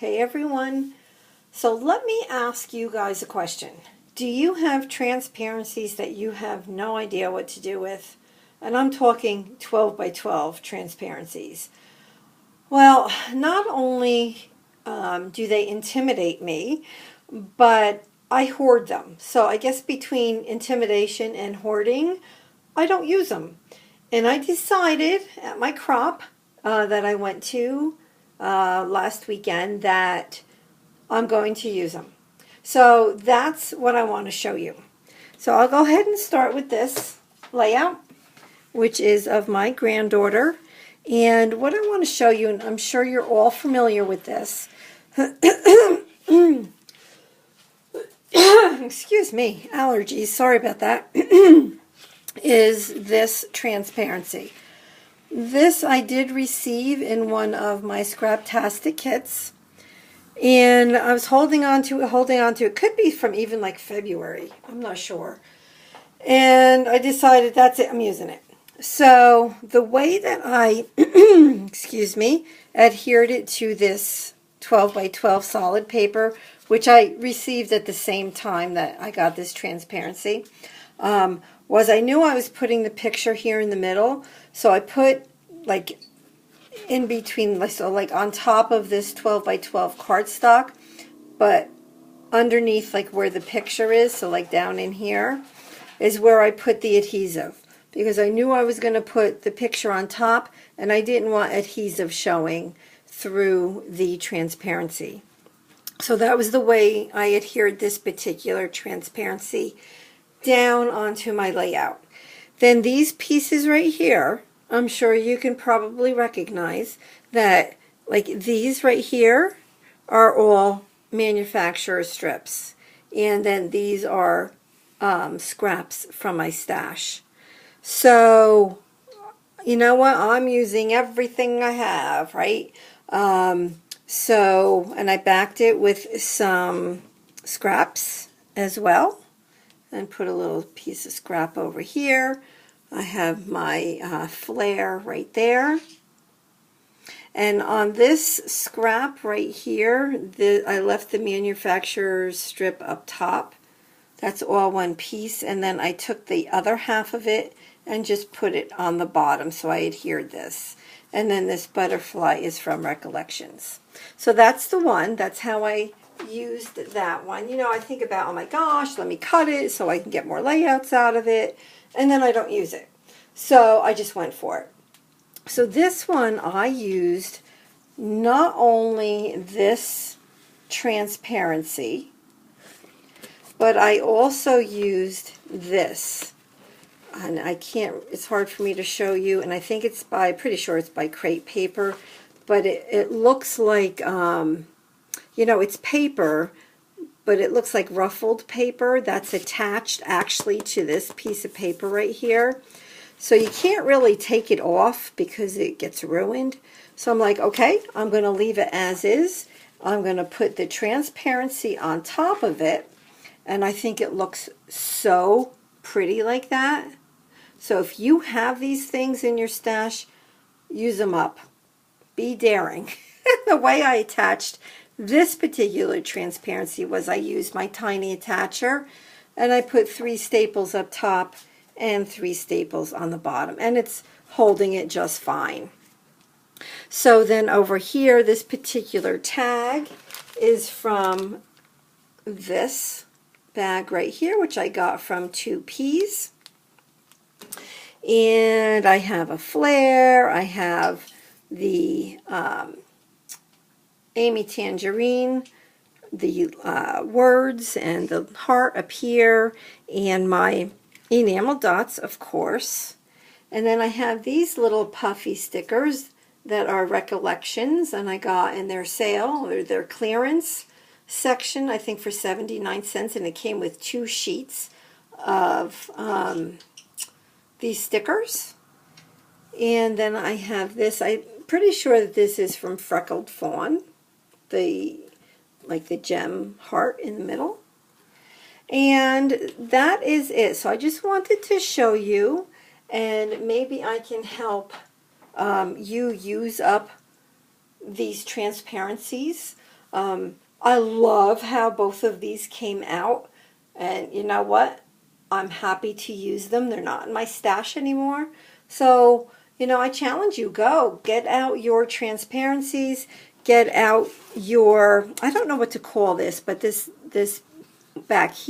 Hey everyone. So let me ask you guys a question. Do you have transparencies that you have no idea what to do with? And I'm talking 12 by 12 transparencies. Well, not only do they intimidate me, but I hoard them. So I guess between intimidation and hoarding, I don't use them. And I decided at my crop that I went to last weekend that I'm going to use them. So that's what I want to show you. So I'll go ahead and start with this layout, which is of my granddaughter. And what I want to show you, and I'm sure you're all familiar with this, excuse me, allergies, sorry about that, is this transparency. This I did receive in one of my Scraptastic kits. And I was holding on to it. It could be from even like February. I'm not sure. And I decided that's it. I'm using it. So the way that I, excuse me, adhered it to this 12 by 12 solid paper, which I received at the same time that I got this transparency, was I knew I was putting the picture here in the middle. So I put like in between, so like on top of this 12 by 12 cardstock, but underneath like where the picture is, so like down in here, is where I put the adhesive. Because I knew I was going to put the picture on top, and I didn't want adhesive showing through the transparency. So that was the way I adhered this particular transparency down onto my layout. Then these pieces right here, I'm sure you can probably recognize that like these right here are all manufacturer strips, and then these are scraps from my stash. So you know what, I'm using everything I have, right? And I backed it with some scraps as well, and put a little piece of scrap over here. I have my flare right there. And on this scrap right here, I left the manufacturer's strip up top. That's all one piece. And then I took the other half of it and just put it on the bottom. So I adhered this. And then this butterfly is from Recollections. So that's the one. That's how I used that one. You know, I think about, oh my gosh, let me cut it so I can get more layouts out of it. And then I don't use it. So I just went for it. So this one I used not only this transparency, but I also used this. And I can't, it's hard for me to show you, and I think it's by, pretty sure it's by Crepe Paper, but it looks like, you know, it's paper, but it looks like ruffled paper that's attached actually to this piece of paper right here. So you can't really take it off because it gets ruined. So I'm like, okay, I'm going to leave it as is. I'm going to put the transparency on top of it, and I think it looks so pretty like that. So if you have these things in your stash, use them up. Be daring. The way I attached this particular transparency was I used my tiny attacher, and I put 3 staples up top and 3 staples on the bottom, and it's holding it just fine. So then over here, this particular tag is from this bag right here, which I got from 2Ps. And I have a flare, I have the Amy Tangerine, the words and the heart up here, and my enamel dots, of course. And then I have these little puffy stickers that are Recollections, and I got in their sale, or their clearance section, I think for 79 cents, and it came with 2 sheets of these stickers. And then I have this, I'm pretty sure that this is from Freckled Fawn, like the gem heart in the middle. And that is it. So I just wanted to show you, and maybe I can help you use up these transparencies. I love how both of these came out. And you know what? I'm happy to use them. They're not in my stash anymore. So, you know, I challenge you, go. Get out your transparencies. Get out your, I don't know what to call this, but this back here.